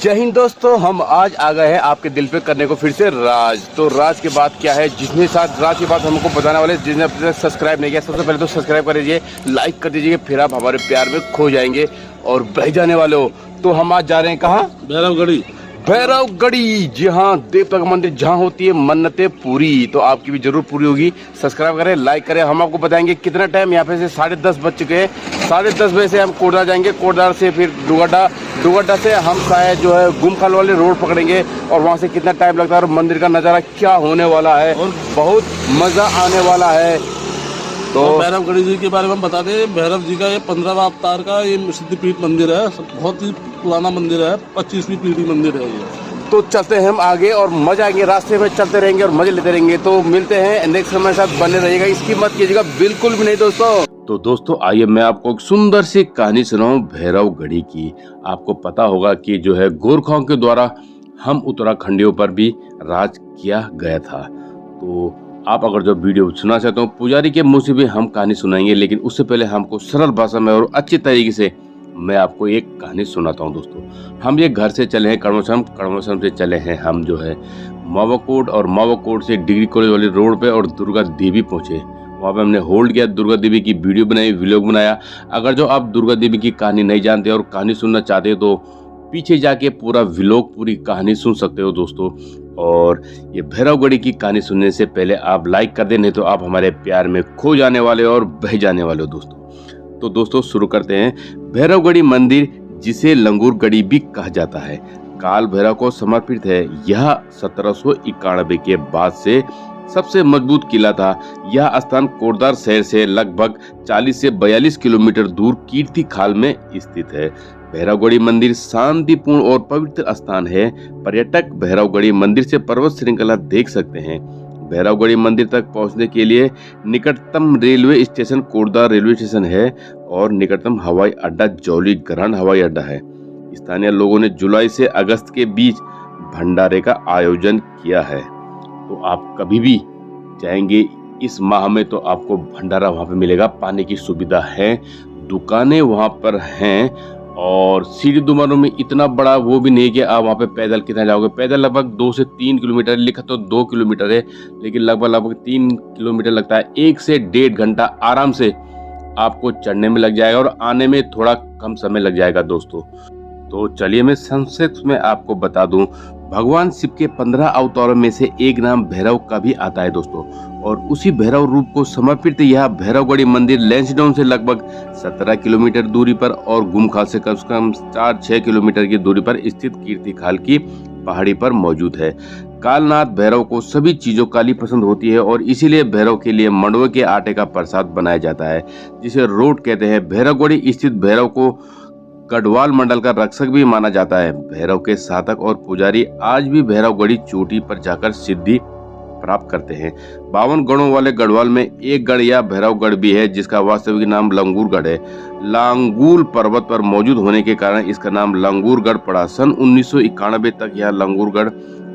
जय हिंद दोस्तों, हम आज आ गए हैं आपके दिल पे करने को फिर से राज। तो राज के बाद क्या है, जिसने साथ राज के बाद हमको बताने वाले, जिसने अब तक सब्सक्राइब नहीं किया सबसे पहले तो सब्सक्राइब कर दीजिए, लाइक कर दीजिए, फिर आप हमारे प्यार में खो जाएंगे और बह जाने वाले हो। तो हम आज जा रहे हैं कहाँ? भैरवगढ़ी। भैरवगढ़ी, जी हाँ, देवता का मंदिर जहाँ होती है मन्नतें पूरी। तो आपकी भी जरूर पूरी होगी। सब्सक्राइब करें, लाइक करें। हम आपको बताएंगे कितना टाइम। यहाँ पे से 10:30 बज चुके हैं। 10:30 बजे से हम कोटद्वार जाएंगे, कोटद्वार से फिर दुगड्डा से हम शायद जो है गुमखाल वाले रोड पकड़ेंगे और वहाँ से कितना टाइम लगता है और मंदिर का नज़ारा क्या होने वाला है और बहुत मज़ा आने वाला है। तो भैरवगढ़ी जी के बारे में बता दें, भैरव जी का ये 15वां अवतार का ये सिद्धिपीठ मंदिर है। बहुत ही पुराना मंदिर है, 25वीं पीढ़ी मंदिर है ये। तो चलते हैं हम आगे और मजा आएंगे, रास्ते में चलते रहेंगे और मजे लेते रहेंगे। तो मिलते हैं नेक्स्ट समय, साथ बने रहिएगा, इसकी मत कीजिएगा बिल्कुल भी नहीं दोस्तों। तो दोस्तों आइए मैं आपको एक सुंदर सी कहानी सुनाऊं भैरवगढ़ी की। आपको पता होगा कि जो है गोरखाओं के द्वारा हम उत्तराखंडियों पर भी राज किया गया था। तो आप अगर जो वीडियो सुनना चाहते हो, पुजारी के मुंह से भी हम कहानी सुनाएंगे, लेकिन उससे पहले हमको सरल भाषा में और अच्छी तरीके से मैं आपको एक कहानी सुनाता हूं दोस्तों। हम ये घर से चले हैं कड़मोसम से चले हैं हम जो है मावाकोट, और मावाकोट से डिग्री कॉलेज वाली रोड पे और दुर्गा देवी पहुंचे। वहाँ पे हमने होल्ड किया, दुर्गा देवी की वीडियो बनाई, व्लॉग बनाया। अगर जो आप दुर्गा देवी की कहानी नहीं जानते और कहानी सुनना चाहते हो तो पीछे जाके पूरा व्लॉग, पूरी कहानी सुन सकते हो दोस्तों। और ये भैरवगढ़ी की कहानी सुनने से पहले आप लाइक कर दें, नहीं तो आप हमारे प्यार में खो जाने वाले हो और बह जाने वाले हो दोस्तों। तो दोस्तों शुरू करते हैं। भैरवगढ़ी मंदिर, जिसे लंगूरगढ़ी भी कहा जाता है, काल भैरव को समर्पित है। यह 1791 के बाद से सबसे मजबूत किला था। यह स्थान कोटद्वार शहर से लगभग 40 से 42 किलोमीटर दूर कीर्ति खाल में स्थित है। भैरवगढ़ी मंदिर शांतिपूर्ण और पवित्र स्थान है। पर्यटक भैरवगढ़ी मंदिर से पर्वत श्रृंखला देख सकते हैं। भैरवगढ़ी मंदिर तक पहुंचने के लिए निकटतम railway station Kotdwar railway station है और निकटतम हवाई अड्डा जौली ग्रांड हवाई अड्डा है। स्थानीय लोगों ने जुलाई से अगस्त के बीच भंडारे का आयोजन किया है। तो आप कभी भी जाएंगे इस माह में तो आपको भंडारा वहाँ पे मिलेगा। पानी की सुविधा है, दुकानें वहाँ पर हैं और सीढ़ी दुमारों में इतना बड़ा वो भी नहीं कि आप वहाँ पे पैदल कितना जाओगे। पैदल लगभग 2 से 3 किलोमीटर, लिखा तो 2 किलोमीटर है, लेकिन लगभग 3 किलोमीटर लगता है। 1 से 1.5 घंटा आराम से आपको चढ़ने में लग जाएगा और आने में थोड़ा कम समय लग जाएगा दोस्तों। तो चलिए मैं संक्षेप में आपको बता दूं, भगवान शिव के 15 अवतारों में से एक नाम भैरव का भी आता है दोस्तों, और उसी भैरव रूप को समर्पित यह भैरवगढ़ी मंदिर लैंसडाउन से लगभग 17 किलोमीटर दूरी पर और गुमखाल से कम 4-6 किलोमीटर की दूरी पर स्थित कीर्तिखाल की पहाड़ी पर मौजूद है। कालनाथ भैरव को सभी चीजों काली पसंद होती है और इसीलिए भैरव के लिए मंडवे के आटे का प्रसाद बनाया जाता है, जिसे रोट कहते हैं। भैरवगढ़ी स्थित भैरव को गढ़वाल मंडल का रक्षक भी माना जाता है। भैरव के साधक और पुजारी आज भी भैरवगढ़ी चोटी पर जाकर सिद्धि प्राप्त करते हैं। 52 गढ़ों वाले गढ़वाल में एक गढ़ या भैरवगढ़ भी है, जिसका वास्तविक नाम लंगूरगढ़ है। लांगूल पर्वत पर मौजूद होने के कारण इसका नाम लंगूरगढ़ पड़ा। सन 1991 तक यह लंगूरगढ़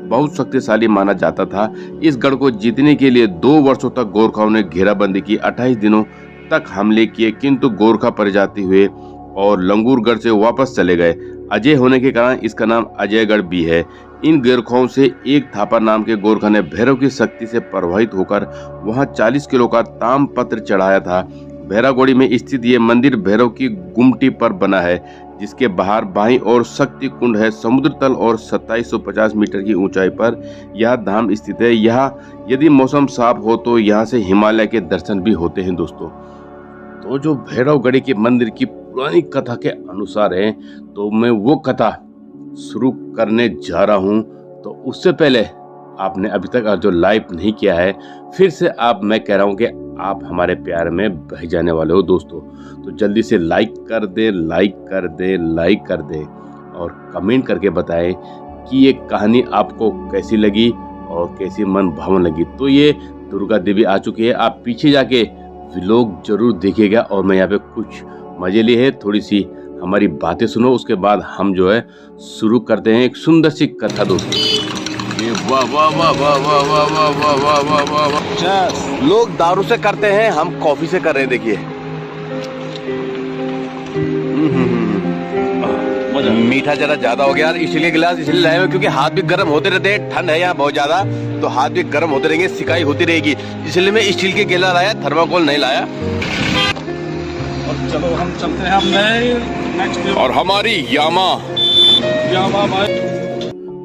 बहुत शक्तिशाली माना जाता था। इस गढ़ को जीतने के लिए 2 वर्षों तक गोरखाओं ने घेराबंदी की। 28 दिनों तक हमले किए, किंतु गोरखा पराजित हुए और लंगूरगढ़ से वापस चले गए। अजय होने के कारण इसका नाम अजयगढ़ भी है। इन गोरखाओं से एक थापा नाम के गोरखा ने भैरव की शक्ति से प्रभावित होकर वहां 40 किलो का ताम पत्र चढ़ाया था। भैरवगढ़ी में स्थित ये मंदिर भैरव की गुमटी पर बना है, जिसके बाहर बाईं ओर शक्ति कुंड है। समुद्र तल और 2750 मीटर की ऊंचाई पर यह धाम स्थित है। यहाँ यदि मौसम साफ हो तो यहाँ से हिमालय के दर्शन भी होते हैं दोस्तों। तो जो भैरवगढ़ी के मंदिर की पुरानी कथा के अनुसार है, तो मैं वो कथा शुरू करने जा रहा हूं। तो उससे पहले आपने अभी तक जो लाइक नहीं किया है, फिर से मैं कह रहा हूं कि आप हमारे प्यार में बह जाने वाले हो दोस्तों। तो जल्दी से लाइक कर दे और कमेंट करके बताएं कि ये कहानी आपको कैसी लगी और कैसी मन भावन लगी। तो ये दुर्गा देवी आ चुकी है, आप पीछे जाके व्लॉग जरूर देखिएगा और मैं यहाँ पे कुछ मजे लिए है। थोड़ी सी हमारी बातें सुनो, उसके बाद हम जो है शुरू करते हैं एक सुंदर सी कथा दोस्तों। ये वाह वाह वाह वाह वाह वाह वाह वाह वाह वाह वाह वाह। लोग दारू से करते हैं, हम कॉफी से कर रहे हैं। देखिए मजा। मीठा जरा ज्यादा हो गया यार, इसलिए गिलास इसलिए लाए हुए क्योंकि हाथ भी गर्म होते रहते हैं, ठंड है यहाँ बहुत ज्यादा, तो हाथ भी गर्म होते रहेंगे, सिकाई होती रहेगी, इसलिए मैं स्टील के गिलास लाया, थर्माकोल नहीं लाया। और चलो हम चलते हैं अपने नेक्स्ट और हमारी यामा भाई।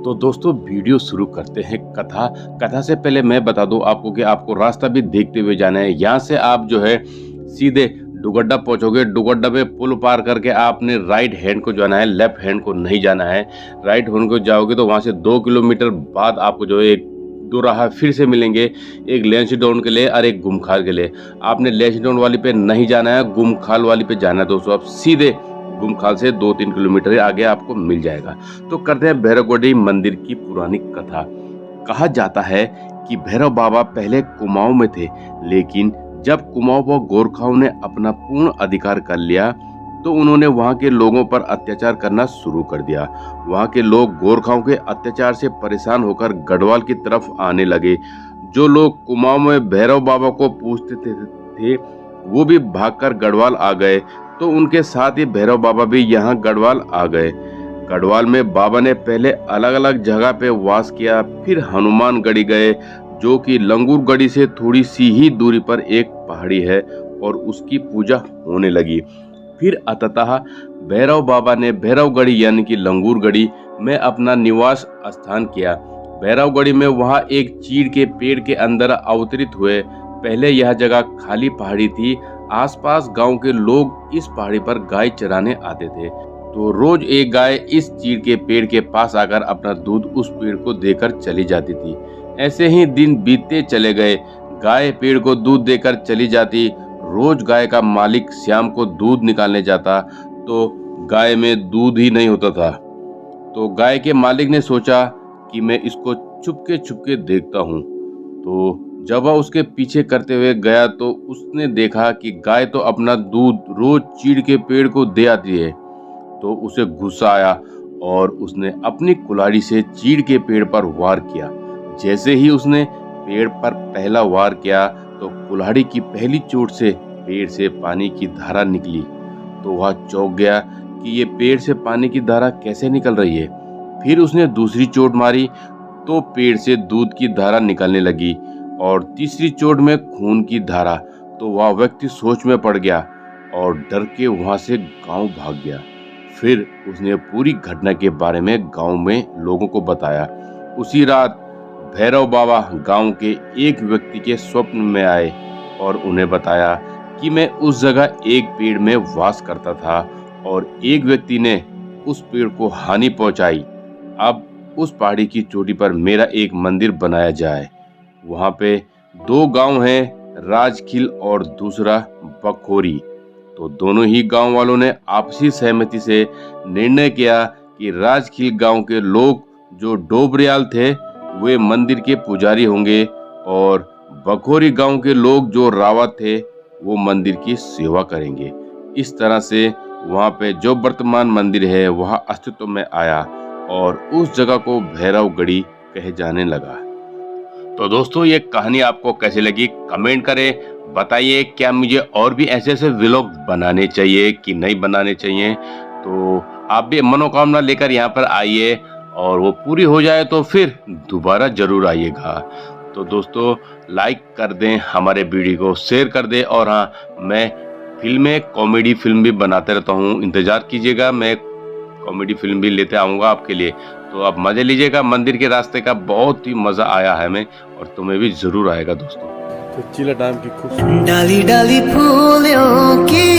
तो दोस्तों वीडियो शुरू करते हैं कथा से पहले मैं बता दूं आपको कि आपको रास्ता भी देखते हुए जाना है। यहाँ से आप जो है सीधे डुगड्डा पहुंचोगे, डुगड्डा पे पुल पार करके आपने राइट हैंड को जाना है, लेफ्ट हैंड को नहीं जाना है। राइट हैंड को जाओगे तो वहां से 2 किलोमीटर बाद आपको जो है एक दो राह फिर से मिलेंगे, एक लेंसडाउन के लिए और एक गुमखाल के लिए। आपने लेंसडाउन वाली पे नहीं जाना है, गुमखाल वाली पे जाना है दोस्तों। आप सीधे गुमखाल से 2-3 किलोमीटर आगे आपको मिल जाएगा। तो करते हैं भैरवगढ़ी मंदिर की पुरानी कथा। कहा जाता है कि भैरव बाबा पहले कुमाऊं में थे, लेकिन जब कुमाऊं पर गोरखाओं ने अपना पूर्ण अधिकार कर लिया तो उन्होंने वहां के लोगों पर अत्याचार करना शुरू कर दिया। वहां के लोग गोरखाओं के अत्याचार से परेशान होकर गढ़वाल की तरफ आने लगे। जो लोग कुमाऊं में भैरव बाबा को पूजते थे वो भी भागकर गढ़वाल आ गए, तो उनके साथ ही भैरव बाबा भी यहाँ गढ़वाल आ गए। गढ़वाल में बाबा ने पहले अलग अलग जगह पे वास किया, फिर हनुमानगढ़ी गए, जो कि लंगूरगढ़ी से थोड़ी सी ही दूरी पर एक पहाड़ी है, और उसकी पूजा होने लगी। फिर अंततः भैरव बाबा ने भैरवगढ़ी यानी कि लंगूरगढ़ी में अपना निवास स्थान किया। भैरवगढ़ी में वहाँ एक चीड़ के पेड़ के अंदर अवतरित हुए। पहले यह जगह खाली पहाड़ी थी। आसपास गांव के लोग इस पहाड़ी पर गाय चराने आते थे, तो रोज एक गाय इस चीड़ के पेड़ के पास आकर अपना दूध उस पेड़ को देकर चली जाती थी। ऐसे ही दिन बीतते चले गए। गाय पेड़ को दूध देकर चली जाती। रोज गाय का मालिक शाम को दूध निकालने जाता तो गाय में दूध ही नहीं होता था। तो गाय के मालिक ने सोचा कि मैं इसको छुपके देखता हूँ। तो जब वह उसके पीछे करते हुए गया तो उसने देखा कि गाय तो अपना दूध रोज चीड़ के पेड़ को दे आती है। तो उसे गुस्सा आया और उसने अपनी कुल्हाड़ी से चीड़ के पेड़ पर वार किया। जैसे ही उसने पेड़ पर पहला वार किया तो कुल्हाड़ी की पहली चोट से पेड़ से पानी की धारा निकली। तो वह चौंक गया कि ये पेड़ से पानी की धारा कैसे निकल रही है। फिर उसने दूसरी चोट मारी तो पेड़ से दूध की धारा निकलने लगी, और तीसरी चोट में खून की धारा। तो वह व्यक्ति सोच में पड़ गया और डर के वहां से गांव भाग गया। फिर उसने पूरी घटना के बारे में गांव में लोगों को बताया। उसी रात भैरव बाबा गांव के एक व्यक्ति के स्वप्न में आए और उन्हें बताया कि मैं उस जगह एक पेड़ में वास करता था और एक व्यक्ति ने उस पेड़ को हानि पहुंचाई। अब उस पहाड़ी की चोटी पर मेरा एक मंदिर बनाया जाए। वहां पे 2 गांव हैं, राजखिल और दूसरा बखोरी। तो दोनों ही गांव वालों ने आपसी सहमति से निर्णय किया कि राजखिल गांव के लोग जो डोबरियाल थे वे मंदिर के पुजारी होंगे, और बखोरी गांव के लोग जो रावत थे वो मंदिर की सेवा करेंगे। इस तरह से वहां पे जो वर्तमान मंदिर है वह अस्तित्व में आया और उस जगह को भैरवगढ़ी कहे जाने लगा। तो दोस्तों ये कहानी आपको कैसी लगी कमेंट करें, बताइए क्या मुझे और भी ऐसे ऐसे व्लॉग बनाने चाहिए कि नहीं बनाने चाहिए। तो आप भी मनोकामना लेकर यहाँ पर आइए और वो पूरी हो जाए तो फिर दोबारा जरूर आइएगा। तो दोस्तों लाइक कर दें हमारे वीडियो को, शेयर कर दें, और हाँ मैं कॉमेडी फिल्म भी बनाते रहता हूँ, इंतजार कीजिएगा, मैं कॉमेडी फिल्म भी लेते आऊँगा आपके लिए। तो आप मजे लीजिएगा। मंदिर के रास्ते का बहुत ही मजा आया है हमें, और तुम्हें भी जरूर आएगा दोस्तों। तो चिला टाइम की खूबसूरती डाली डाली फूलों की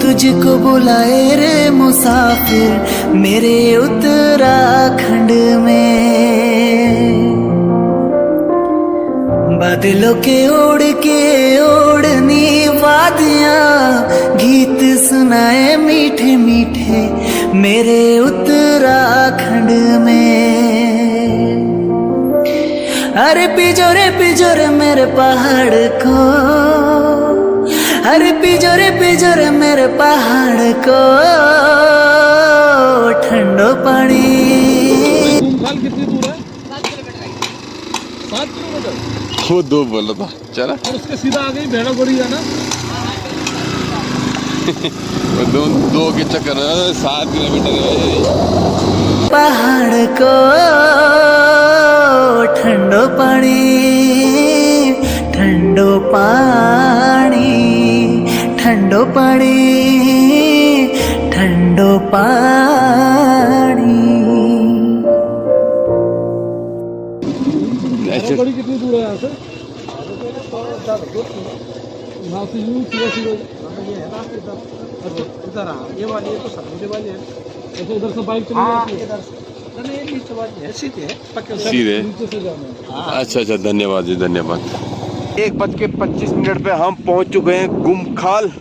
तुझको बुलाए रे मुसाफिर मेरे उत्तराखंड में। बादलों के ओढ़नी वादियां गीत सुनाए मीठे मीठे मेरे उत्तराखंड में। अरे पिजोरे मेरे पहाड़ को, अरे पिजोरे मेरे पहाड़ को ठंडो पानी। गुमखाल कितनी दूर है? 7 किलोमीटर। वो 2 बोला था चला, और उसके सीधा आ गई भैरवगढ़ी है ना। दो के चक्कर 7 किलोमीटर है। पहाड़ को ठंडो पानी, ठंडो पानी, ठंडो पानी, ठंडो पानी। बड़ी कितनी दूर है यहाँ से? यहाँ से यूँ सीधा इधर ये वाली है तो समुद्र वाली है। ऐसे इधर से बाइक चली जाती है? नहीं नीचे वाली है, सीधे है, पक्के सीधे नीचे से जाना है। अच्छा, धन्यवाद जी, धन्यवाद। 1:25 पे हम पहुंच चुके हैं गुमखाल।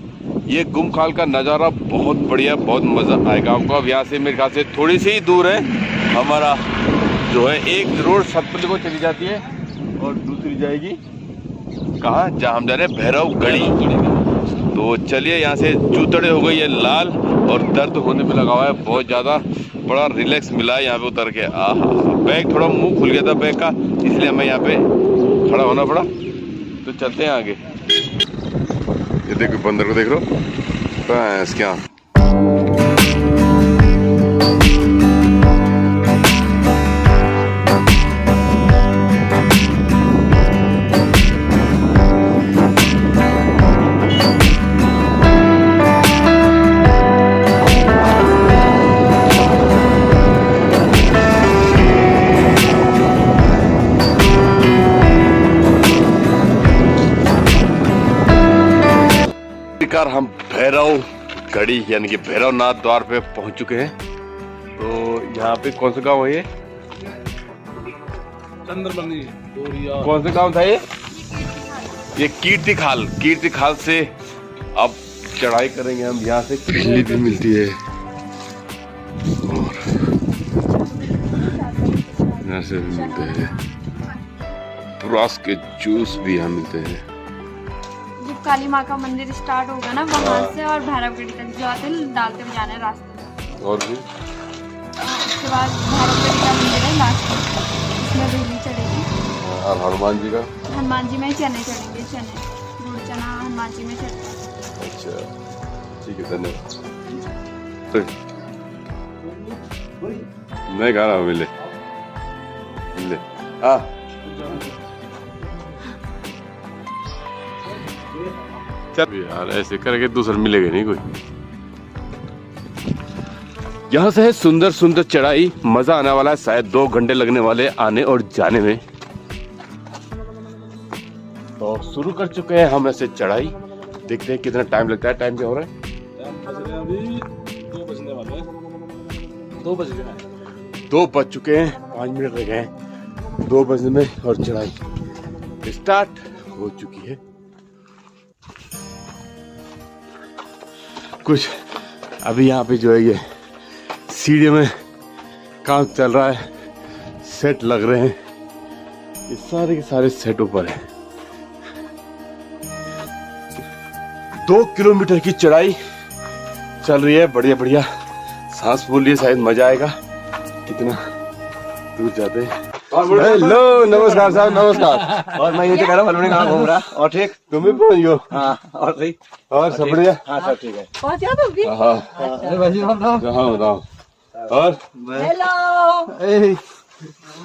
ये गुमखाल का नज़ारा बहुत बढ़िया, बहुत मज़ा आएगा आपको। अब यहाँ से मेरे ख्याल से थोड़ी सी ही दूर है हमारा जो है, एक रोड सतपुली को चली जाती है और दूसरी जाएगी कहाँ, जहाँ हम जा रहे हैं भैरवगढ़ी। तो चलिए, यहाँ से जूतड़े हो गई है लाल और दर्द होने पे लगा हुआ है बहुत ज़्यादा। बड़ा रिलैक्स मिला है यहाँ पे उतर के। बैग थोड़ा मुंह खुल गया था बैग का, इसलिए हमें यहाँ पे खड़ा होना पड़ा। तो चलते हैं आगे। ये देखो बंदर को देख लो, बस क्या। हम भैरवगढ़ी यानी कि भैरवनाथ द्वार पे पहुंच चुके हैं। तो यहाँ पे कौन सा गांव है ये? चंद्रमणि। कौन सा गांव था ये कीर्तिखाल। कीर्तिखाल से अब चढ़ाई करेंगे हम। यहाँ से बिजली भी मिलती है और यहाँ से भी मिलते हैं, पुरास के जूस भी यहाँ मिलते हैं। काली माँ का मंदिर स्टार्ट होगा ना वहाँ से और भैरवगढ़ी तक जाते डालते हुए जाना है रास्ते में। और भी उसके बाद भैरवगढ़ी का मंदिर है लास्ट में, इसमें बिजली चढ़ेगी। और हनुमान जी का? हनुमान जी में चने चढ़ेंगे, चने गुड़ चना हनुमान जी में चढ़ता है। अच्छा ठीक है, धन्यवाद। तो मैं कह रहा हूँ मिले मिले। हाँ चल यार, ऐसे करके दूसरा मिलेगा नहीं कोई। यहाँ से है सुंदर सुंदर चढ़ाई, मजा आने वाला है। शायद 2 घंटे लगने वाले आने और जाने में। तो शुरू कर चुके हैं हम ऐसे चढ़ाई, देखते हैं कितना टाइम लगता है। टाइम क्या हो रहा है? अभी 2 बजने वाले हैं। 2 बज गए हैं। 2 बज चुके हैं, 5 मिनट रह गए हैं 2 बजने में और चढ़ाई स्टार्ट हो चुकी है। कुछ अभी यहाँ पे जो है ये सीढ़ी में काम चल रहा है, सेट लग रहे हैं, ये सारे के सारे सेट ऊपर है। 2 किलोमीटर की चढ़ाई चल रही है, बढ़िया बढ़िया। सांस फूल लिए, शायद मजा आएगा। कितना दूर जाते हैं। हेलो, नमस्कार साहब, नमस्कार। और मैं ये तो कह रहा हूँ कहाँ घूम रहा और ठीक तुम भी पहुंच गयो? हाँ और सही और सब बढ़िया? हाँ सब ठीक है। पहुँचा तुम भी? हाँ बताओ। और हेलो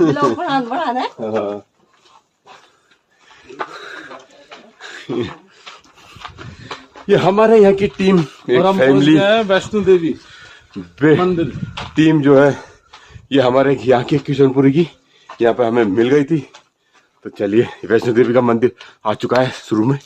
लोग बढ़ा है। हाँ। ये हमारे यहाँ की टीम, और हम फैमिली वैष्णो देवी मंदिर टीम जो है, ये हमारे यहाँ की किशनपुरी की, यहाँ पे हमें मिल गई थी। तो चलिए, वैष्णो देवी का मंदिर आ चुका है शुरू में।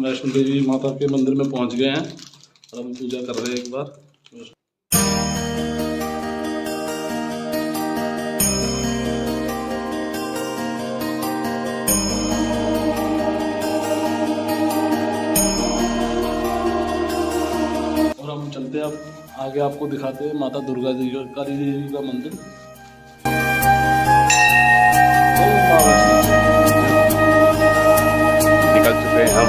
वैष्णो देवी माता के मंदिर में पहुंच गए हैं और हम पूजा कर रहे हैं एक बार। और हम चलते हैं अब आगे, आपको दिखाते हैं माता दुर्गा जी का, काली देवी का मंदिर। निकल चुके हैं हम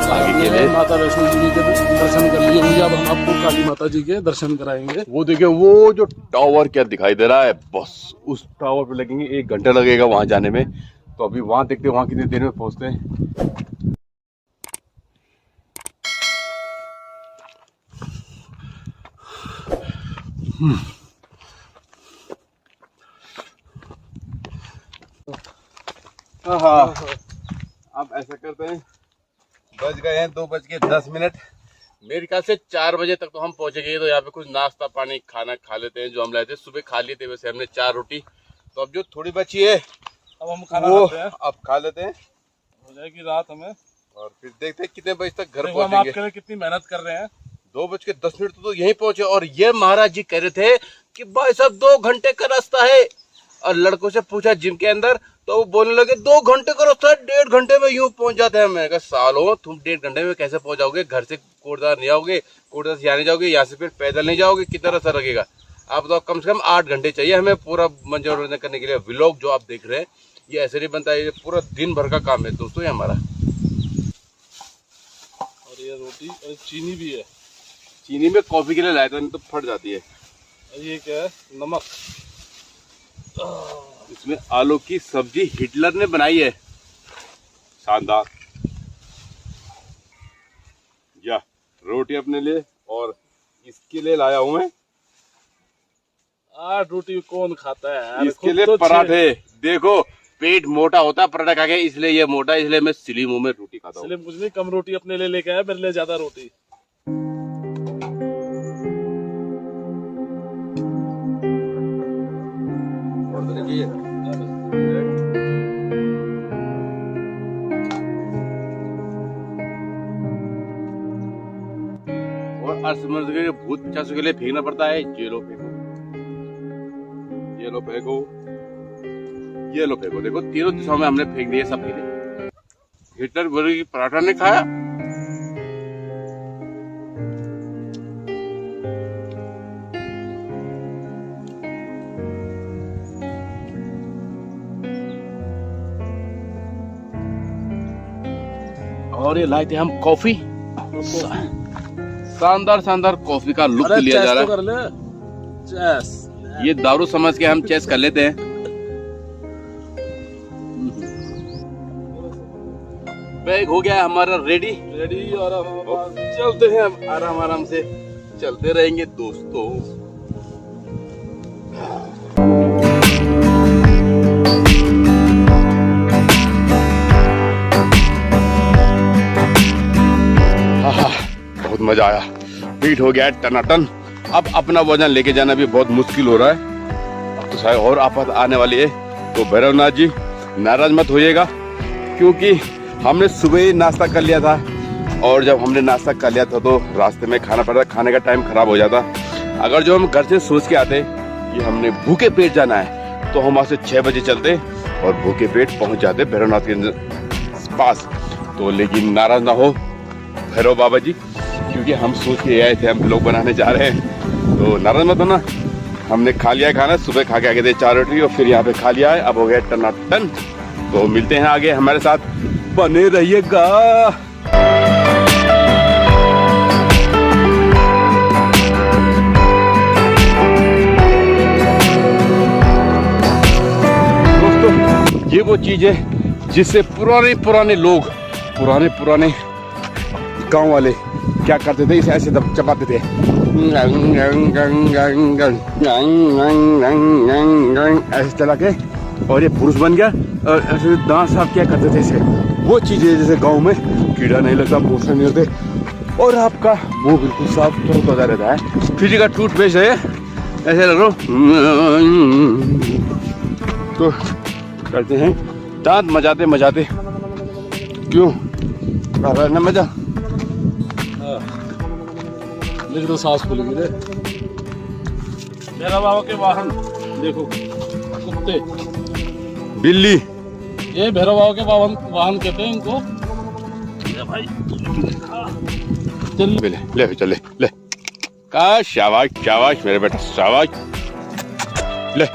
आगे के लिए। माता वैष्णो देवी के दर्शन कर लिए होंगे, अब हम आपको काली माता जी के दर्शन कराएंगे। वो देखिए वो जो टावर क्या दिखाई दे रहा है, बस उस टावर पे लगेंगे 1 घंटा लगेगा वहां जाने में। तो अभी वहां देखते हैं वहां कितनी देर में पहुंचते हैं। हाँ, अब ऐसा करते हैं, बज गए हैं 2:10। मेरे ख्याल से 4 बजे तक तो हम पहुंचेंगे। तो यहाँ पे कुछ नाश्ता पानी खाना खा लेते हैं, जो हम लाए थे सुबह खा लिए थे। वैसे हमने 4 रोटी, तो अब जो थोड़ी बची है अब हम खाना वो खाते हैं, अब खा लेते हैं, हो जाएगी रात हमें। और फिर देखते हैं कितने बजे तक घर देखो हम पहुंचेंगे। आपके लिए कितनी मेहनत कर रहे हैं। 2:10 तो यहीं पहुंचे, और ये महाराज जी कह रहे थे कि भाई साहब 2 घंटे का रास्ता है। और लड़कों से पूछा जिम के अंदर, तो वो बोलने लगे 2 घंटे का रास्ता है, 1.5 घंटे में यूं पहुंच जाते हैं। मैंने कहा सालों तुम 1.5 घंटे में कैसे पहुंच जाओगे? घर से कोटद्वार नहीं आओगे, कोटद्वार से यहाँ नहीं जाओगे, यहाँ से फिर पैदल नहीं जाओगे, कितना रास्ता लगेगा? आप तो कम से कम 8 घंटे चाहिए हमें पूरा मनोरंजन करने के लिए। व्लॉग जो आप देख रहे हैं ये ऐसे नहीं बनता है, ये पूरा दिन भर का काम है दोस्तों ये हमारा। और ये रोटी और चीनी भी है। चीनी में कॉफी के लिए लाया था, नहीं तो फट जाती है। और ये क्या है? नमक। इसमें आलू की सब्जी हिटलर ने बनाई है, शानदार। या रोटी अपने लिए, और इसके लिए लाया हूं मैं 8 रोटी कौन खाता है यार? इसके लिए पराठे। देखो पेट मोटा होता है पराठा खा के, इसलिए ये मोटा, इसलिए मैं स्लिम हूं, मैं रोटी खाता हूँ। इसलिए कुछ नहीं, कम रोटी अपने लिए लेके आया, मेरे लिए ज्यादा रोटी। और असमर्थ के भूत पिशाचों के लिए फेंकना पड़ता है। ये लो फेंको, ये लो फेंको, ये लो फेंको। देखो तीनों दिशाओं में हमने फेंक दिए सब के लिए। हिटलर वर्ग की पराठा ने खाया। और ये लाए थे हम कॉफी, शानदार शानदार कॉफी का लुत्फ लिया जा रहा है। कर ले चेस। ये दारू समझ के हम चेस कर लेते हैं। बैग हो गया हमारा रेडी। और अब चलते हैं, अब आराम आराम से चलते रहेंगे दोस्तों। बहुत मजा आया, पीठ हो गया टनाटन। अब अपना वजन लेके जाना भी बहुत मुश्किल हो रहा है। अब तो शायद और आफत आने वाली है। तो भैरवनाथ जी नाराज मत होइएगा, क्योंकि हमने सुबह ही नाश्ता कर लिया था, और जब हमने नाश्ता कर लिया था तो रास्ते में खाना पड़ता, खाने का टाइम खराब हो जाता। अगर जो हम घर से सोच के आते कि हमने भूखे पेट जाना है, तो हम वहाँ से 6 बजे चलते और भूखे पेट पहुँच जाते भैरवनाथ के पास। तो लेकिन नाराज ना हो भैरव बाबा जी, क्योंकि हम सोच के आए थे हम ब्लॉग बनाने जा रहे हैं, तो नाराज मत होना। हमने खा लिया खाना, सुबह खा के आगे थे 4 रोटी, और फिर यहाँ पे खा लिया है। अब हो गया टनाटन। तो मिलते हैं आगे, हमारे साथ बने रहिएगा। दोस्तों ये वो चीज है जिससे पुराने लोग, पुराने गांव वाले क्या करते थे, इसे ऐसे चबाते थे, ऐसे चला के, और ये पुरुष बन गया। और ऐसे दांत साफ क्या करते थे इसे, वो चीजें जैसे गांव में कीड़ा नहीं लगता, पोषण नहीं होते, और आपका मुंह बिल्कुल साफ तरोताजा रहता है। फिर का टूथपेस्ट है ऐसे लग तो करते हैं दांत मजाते क्यों ना मजा। मेरी तो सांस फूल गई रे। मेरा बाबा के वाहन देखो, कुत्ते, बिल्ली, ये भैरव बाबा के वाहन कहते हैं इनको। ये भाई चल ले चल ले का शाबाश शाबाश मेरे बेटा शाबाश। ले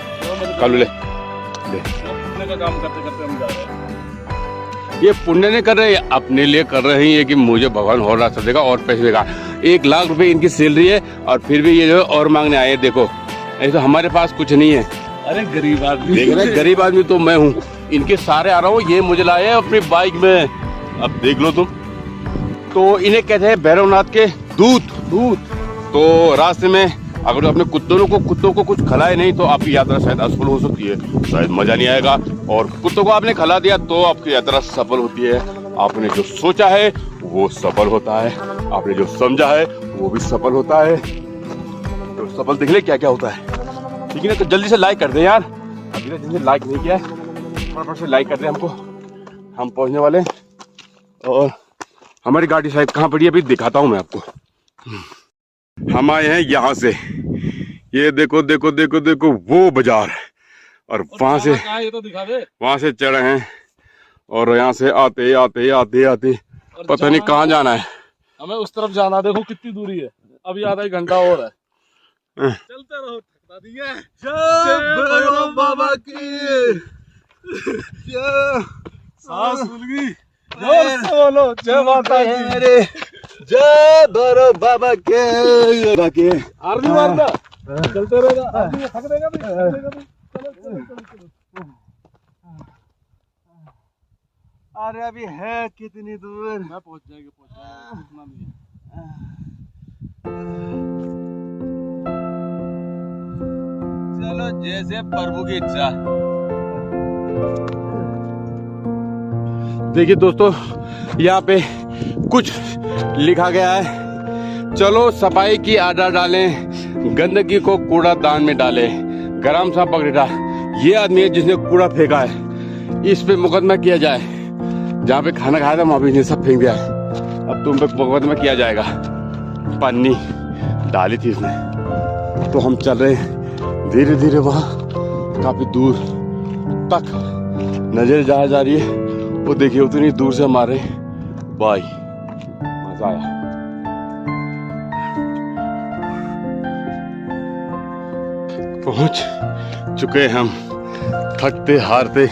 कालू ले ले। पुण्य का काम करते करते हम जा रहे हैं। ये पुण्य नहीं कर रहे, अपने लिए कर रहे हैं कि मुझे भगवान और रास्ता देगा और पैसे देगा। 1 लाख रुपए इनकी सैलरी है और फिर भी ये जो है और मांगने आए। देखो ऐसे तो हमारे पास कुछ नहीं है। अरे गरीब आदमी, देख रहे गरीब आदमी तो मैं हूँ, इनके सारे आ रहा हूँ। ये मुझे लाए हैं अपनी बाइक में, अब देख लो तुम। तो इन्हें कहते हैं भैरवनाथ के दूत। तो रास्ते में अगर अपने कुत्तों को कुछ खिलाए नहीं तो आपकी यात्रा शायद असफल हो सकती है, शायद मजा नहीं आएगा। और कुत्तों को आपने खिला दिया तो आपकी यात्रा सफल होती है। आपने जो सोचा है वो सफल होता है, आपने जो समझा है वो भी सफल होता है। तो सफल देख ले क्या क्या होता है, ठीक है ना। तो जल्दी से लाइक कर दे यार, अभी तक जिसने लाइक नहीं किया है फटाफट से लाइक कर दे हमको। हम पहुंचने वाले हैं और हमारी गाड़ी शायद कहाँ पड़ी है अभी दिखाता हूँ मैं आपको। हम आए हैं यहाँ से, ये देखो देखो देखो देखो वो बाजार, और वहां से ये तो दिखा दे। वहां से चढ़े हैं और यहाँ से आते आते आते आते पता नहीं कहाँ जाना है। हमें उस तरफ जाना, देखो कितनी दूरी है, अभी आधा 1 घंटा और है। चलते रहो, थकता नहीं है। जय भैरव बाबा की सांस खुल गई, जोर से बोलो जय माता दी। जय भैरव बाबा के आरती मारना, चलते रहेगा, आदमी थक देगा भी, थक देगा भी। चलो चलो चलो चलो। अरे अभी है कितनी दूर? मैं पहुंच जाएंगे इतना नहीं है। चलो जैसे प्रभु की इच्छा। देखिए दोस्तों यहाँ पे कुछ लिखा गया है, चलो सफाई की आदत डालें, गंदगी को कूड़ादान में डालें। ग्राम सभा पकड़ेगा, ये आदमी है जिसने कूड़ा फेंका है, इस पे मुकदमा किया जाए। जहाँ पे खाना खाया था वहाँ पे इसने सब फेंक दिया, अब तुम पे मुकदमा किया जाएगा। पन्नी डाली थी इसने। तो हम चल रहे हैं धीरे धीरे, वहाँ काफी दूर तक नजर जा रही है। वो देखिए उतनी दूर से हमारे भाई, मजा आया। पहुंच चुके हम, थकते हारते,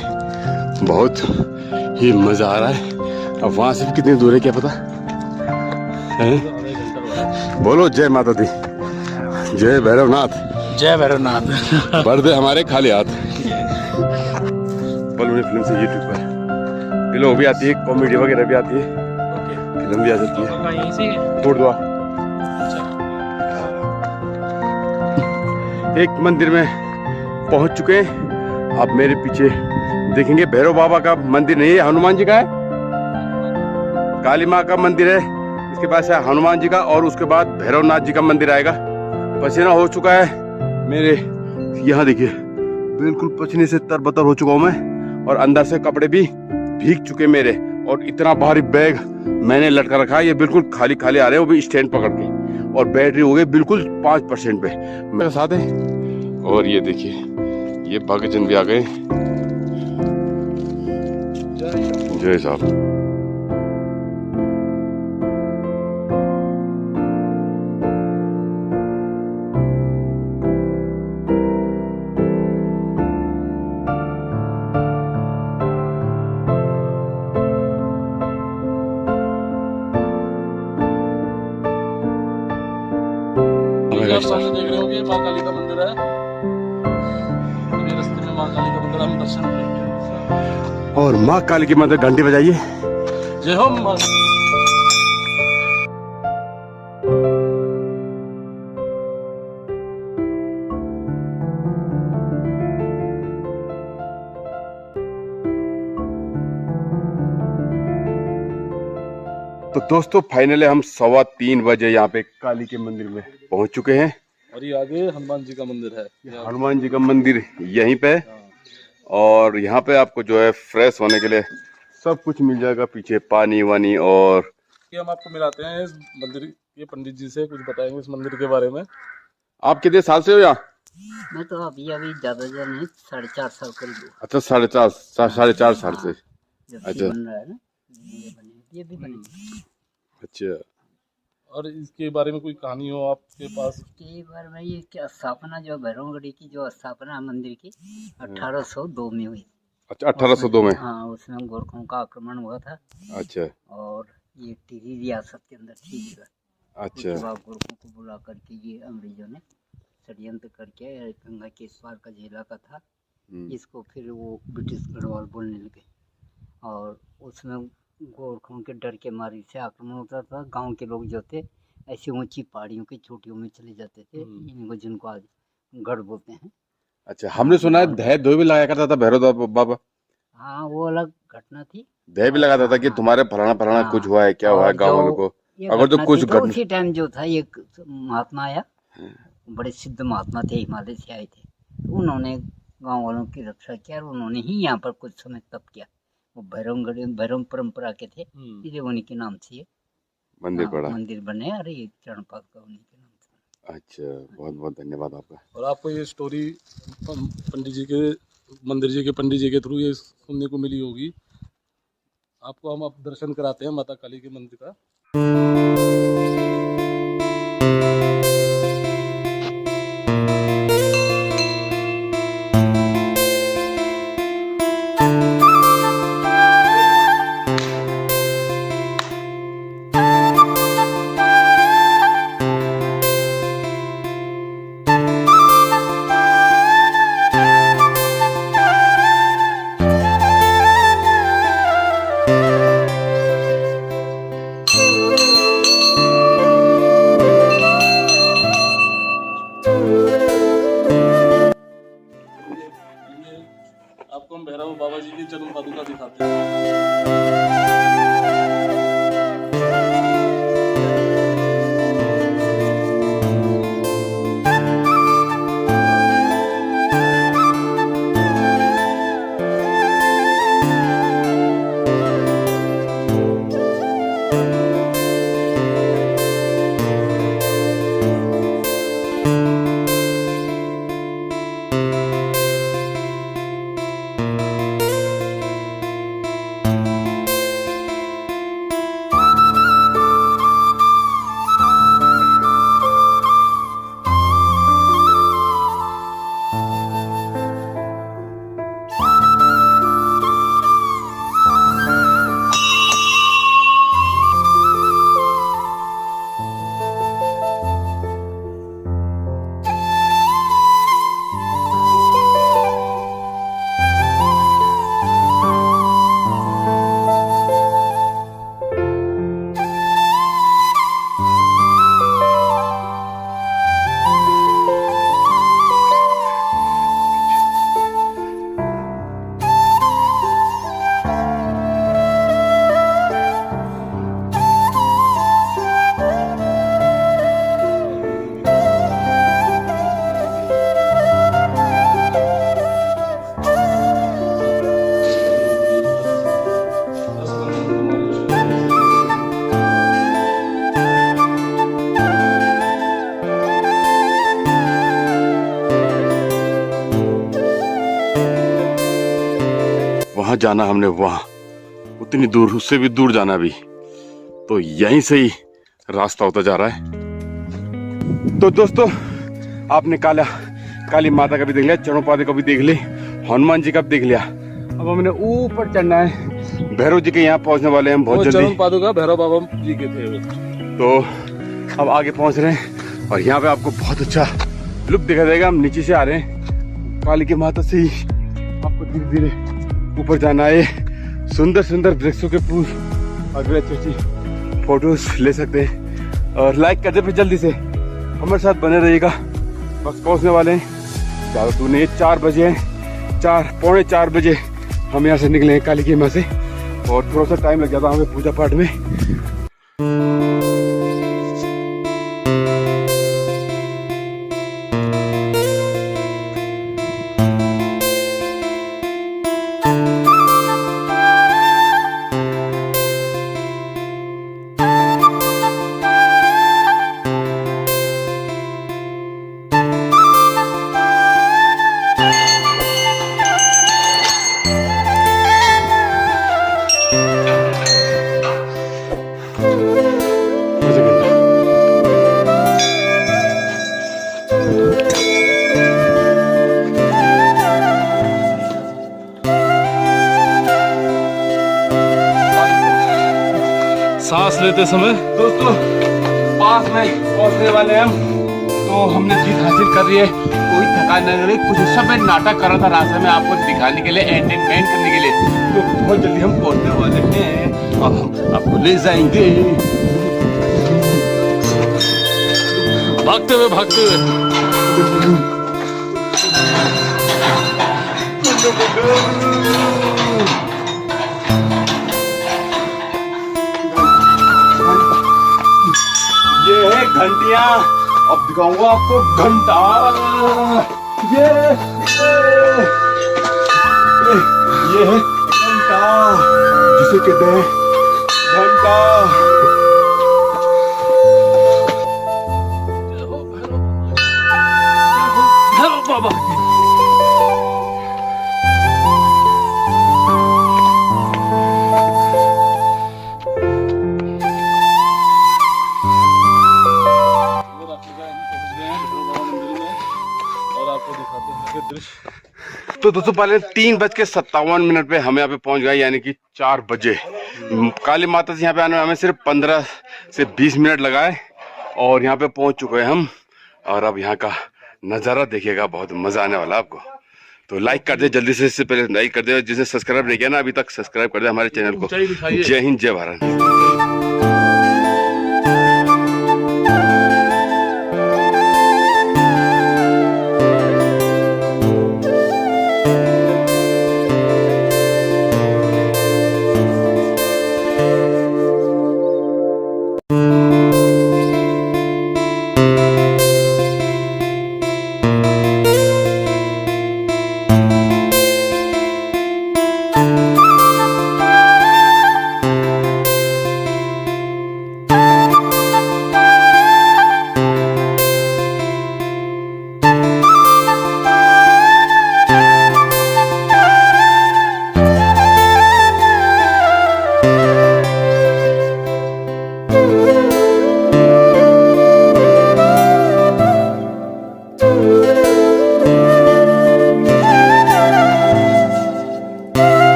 बहुत ही मजा आ रहा है। अब वहां से कितनी दूर है क्या पता है? बोलो जय माता दी, जय भैरवनाथ, जय भैरवनाथ। भर दे हमारे खाली हाथ। बलूनी फिल्म से यूट्यूब पर फिल्म भी आती है, कॉमेडी वगैरह भी आती है, फिल्म भी आ सकती है। तोड़ दो एक मंदिर में पहुंच चुके हैं। आप मेरे पीछे देखेंगे भैरव बाबा का मंदिर नहीं है, हनुमान जी का है। काली माँ का मंदिर है, इसके पास है हनुमान जी का, और उसके बाद भैरवनाथ जी का मंदिर आएगा। पसीना हो चुका है मेरे, यहाँ देखिए बिल्कुल पसीने से तरबतर हो चुका हूँ मैं, और अंदर से कपड़े भी भीग चुके मेरे। और इतना भारी बैग मैंने लटका रखा है, ये बिल्कुल खाली खाली आ रहे हैं, वो भी स्टैंड पकड़ के, और बैटरी हो गई बिल्कुल 5% पे मेरे साथ है। और ये देखिए ये भगतजन भी आ गए। जय साहब। सामने देख रहे होगे माँ काली का मंदिर है, ये रास्ते में माँ काली का मंदिर, हम दर्शन करेंगे। और माँ काली की मंदिर घंटी बजाइए। जय हो माँ। तो दोस्तों फाइनली हम 3:15 बजे यहाँ पे काली के मंदिर में पहुंच चुके हैं। और ये आगे हनुमान जी का मंदिर है, हनुमान जी का मंदिर यहीं पे, और यहाँ पे आपको जो है फ्रेश होने के लिए सब कुछ मिल जाएगा, पीछे पानी वानी। और ये हम आपको मिलाते हैं इस मंदिर के पंडित जी से, कुछ बताएंगे इस मंदिर के बारे में। आप कितने साल से हो यहाँ? मैं तो अभी ज्यादा नहीं, 4.5 साल करीब। अच्छा 4.5 साल से। जब अच्छा। बन रहा है ना, ये भी बने। अच्छा। और इसके बारे में कोई कहानी हो आपके पास? इसके बारे में ये क्या स्थापना जो भैरवगढ़ी की जो स्थापना मंदिर की 1802 में हुई। अच्छा, 1802 में। हाँ, उसमें गोरखों का आक्रमण हुआ था अच्छा और ये टिहरी रियासत के अंदर थी जगह। अच्छा। उसके बाद गोरखों को बुला करके ये अंग्रेजों ने षड्यंत्र करके गंगा के इस पार का जो इलाका था इसको फिर वो ब्रिटिश गढ़वाल बोलने लगे और उसमें गोरखों के डर के मारे से आक्रमण होता था। गांव के लोग जो थे ऐसी ऊंची पहाड़ियों की चोटियों में चले जाते थे, इनको जिनको आज गढ़ बोलते हैं। अच्छा, हमने सुना है दह दो भी लगाया करता था भैरव बाबा। हाँ, वो अलग घटना थी। दह भी लगाता था कि तुम्हारे फलाना फलाना कुछ हुआ है, क्या हुआ है गाँव वालों को। ये अगर तो घटना कुछ थी तो घटना उसी टाइम जो था एक महात्मा आया, बड़े सिद्ध महात्मा थे, हिमालय से आए थे। तो उन्होंने गांव वालों की रक्षा किया और उन्होंने ही यहाँ पर कुछ समय तप किया। वो भैरव परंपरा के थे, इसलिए उन्हीं के नाम से ये मंदिर पड़ा। मंदिर बने और ये चरणपाद का उन्हीं के नाम से। अच्छा, बहुत बहुत धन्यवाद आपका। और आपको ये स्टोरी पंडित जी के मंदिर जी के पंडित जी के थ्रू ये सुनने को मिली होगी। आपको हम अब दर्शन कराते हैं माता काली के मंदिर का। आपको हम भैरव बाबा जी की चरण पादुका दिखाते हैं। वहां जाना हमने, वहां उतनी दूर, उससे भी दूर जाना भी, तो यहीं से ही रास्ता होता जा रहा है। तो दोस्तों, आपने काली माता का भी देख लिया, चरणोपाध्याय का भी देख ली, हनुमान जी का भी देख लिया। अब हमने ऊपर चढ़ना है, भैरव जी के यहाँ पहुंचने वाले हैं हम बहुत जल्दी। चरण पादुका भैरव बाबा जी के थे। तो अब आगे पहुंच रहे हैं और यहाँ पे आपको बहुत अच्छा लुक दिखाई देगा। हम नीचे से आ रहे हैं, काली की माता से ही आपको धीरे धीरे ऊपर जाना है। सुंदर सुंदर वृक्षों के फूल और अच्छी अच्छी फोटोज ले सकते हैं। और लाइक कर दे फिर जल्दी से, हमारे साथ बने रहिएगा। बस पहुंचने वाले हैं, ज़्यादा दूर नहीं, 4 बजे हैं, 4 बजे हम यहाँ से निकले हैं काली की माँ से। और थोड़ा सा टाइम लग जाता हमें पूजा पाठ में। लेते समय। दोस्तों पास में पहुंचने वाले हम, तो हमने जीत हासिल कर रही है, कोई थकान नहीं रही। कुछ सब नाटक कर रहा था रास्ते में आपको दिखाने के लिए, एंटरटेनमेंट करने के लिए। तो बहुत जल्दी हम पहुंचने वाले हैं और हम आपको ले जाएंगे भागते हुए। ये है घंटियां, अब दिखाऊंगा आपको घंटा। ये है घंटा, जिसे कहते हैं घंटा। बाबा तो दोस्तों पहले 3:57 पे हम यहाँ पे पहुंच गए, यानी कि 4 बजे। काली माता से यहाँ पे आने में हमें सिर्फ 15 से 20 मिनट लगाए और यहाँ पे पहुंच चुके हैं हम। और अब यहाँ का नज़ारा देखिएगा, बहुत मजा आने वाला है आपको। तो लाइक कर दे जल्दी से, इससे पहले लाइक कर दे, जिसने सब्सक्राइब नहीं किया ना अभी तक सब्सक्राइब कर दे हमारे चैनल को। जय हिंद, जय भारत।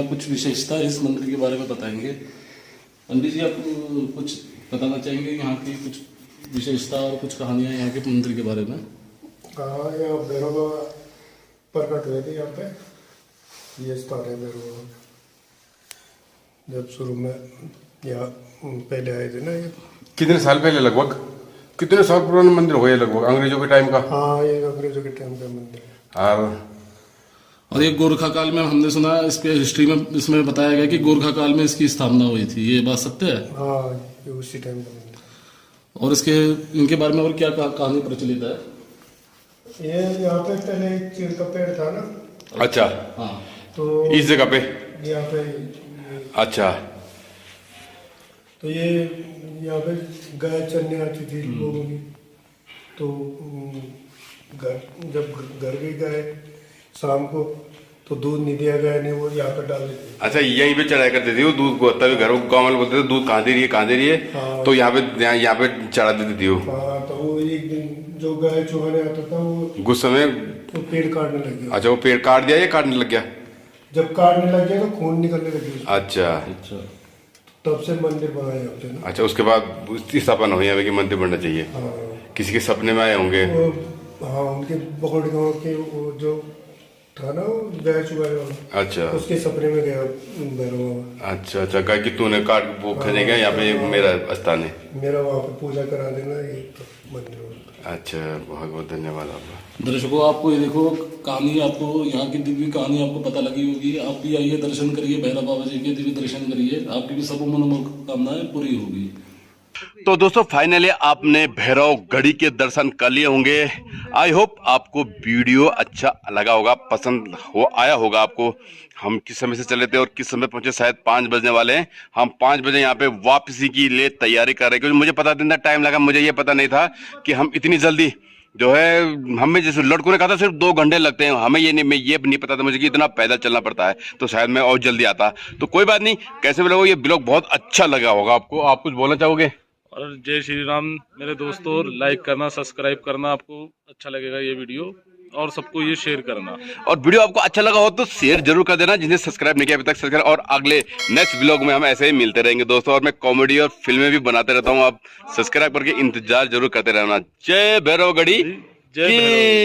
कुछ विशेषता इस मंदिर के बारे में बताएंगे। पंडित जी, आप कुछ बताना चाहेंगे यहाँ की कुछ विशेषता और कुछ कहानियाँ यहाँ के मंदिर के बारे में? कहा यह भैरव बाबा प्रकट हुए थे यहाँ पे, ये स्थान है भैरव बाबा। जब शुरू में यहाँ पहले आए थे ना ये। कितने साल पहले लगभग, कितने साल पुराना मंदिर हो ये लगभग, अंग्रेजों के टाइम का? हाँ, ये अंग्रेजों के टाइम का मंदिर है। और ये गोरखा काल में हमने सुना, इस पे हिस्ट्री में इसमें बताया गया कि गोरखा काल में इसकी स्थापना हुई थी, ये बात सत्य है? हाँ, ये उसी टाइम का मंदिर। और इसके इनके बारे में और क्या कहानी प्रचलित है? ये यहाँ पे पहले एक चीड़ का पेड़ था ना, अच्छा, हाँ, तो इस जगह पे? यहाँ पे अच्छा, तो ये यहाँ पे गाय चरने आती थी लोगों की, तो जब घर गई गाय शाम को, तो दूध नहीं दिया गया ने, वो यहाँ पे डाल देते। अच्छा, यहीं पे चढ़ाया करते थे वो दूध को, तभी घर गाँव वाले बोलते थे दूध कहाँ दे रही है, हाँ। तो यहाँ पे चढ़ा देती थी वो। हाँ, तो वो एक दिन जो गाय चुहाने आता था वो गुस्से में तो पेड़ काटने लग गया। अच्छा, वो पेड़ काट दिया या काटने लग गया? जब काटने लग गया तो खून निकलने लग गया। अच्छा, तब से मंदिर बनाए होते ना। अच्छा, उसके बाद उसकी स्थापना हुई है कि मंदिर बनना चाहिए। हाँ, किसी के सपने में आए होंगे? हाँ, उनके बकौड़ गाँव के वो जो था ना, वो गाय चुगाने वाला, अच्छा, उसके सपने में गया भैरव बाबा। अच्छा, कहा कि तूने काट वो खने गया, यहाँ पे मेरा स्थान है, मेरा वहाँ पे पूजा करा देना, ये तो मंदिर होगा। अच्छा, बहुत बहुत धन्यवाद आपका। दर्शकों, आपको ये देखो कहानी, आपको यहाँ की दिव्य कहानी आपको पता लगी होगी। आप भी आइए, दर्शन करिए, भैरव बाबा जी के दिव्य दर्शन करिए, आपकी भी सब मनोकामनाएं पूरी होगी। तो दोस्तों, फाइनली आपने भैरव गढ़ी के दर्शन कर लिए होंगे। आई होप आपको वीडियो अच्छा लगा होगा, पसंद आया होगा आपको। हम किस समय से चले थे और किस समय पहुंचे, शायद 5 बजने वाले हैं। हम 5 बजे यहाँ पे वापसी के लिए तैयारी कर रहे हैं, क्योंकि मुझे पता था टाइम लगा, मुझे ये पता नहीं था कि हम इतनी जल्दी जो है, हमें जैसे लड़कों ने कहा था सिर्फ 2 घंटे लगते हैं, हमें ये नहीं पता था मुझे कि इतना पैदल चलना पड़ता है, तो शायद मैं और जल्दी आता। तो कोई बात नहीं, कैसे भी लोगों, ये ब्लॉग बहुत अच्छा लगा होगा आपको। आप कुछ बोलना चाहोगे? और जय श्री राम मेरे दोस्तों, लाइक करना, सब्सक्राइब करना, आपको अच्छा लगेगा ये वीडियो, और सबको ये शेयर करना। और वीडियो आपको अच्छा लगा हो तो शेयर जरूर कर देना, जिन्हें सब्सक्राइब नहीं किया अभी तक सब्सक्राइब। और अगले नेक्स्ट व्लॉग में हम ऐसे ही मिलते रहेंगे दोस्तों, और मैं कॉमेडी और फिल्में भी बनाते रहता हूँ, आप सब्सक्राइब करके इंतजार जरूर करते रहना। जय भैरव गढ़ी। जय भैरव।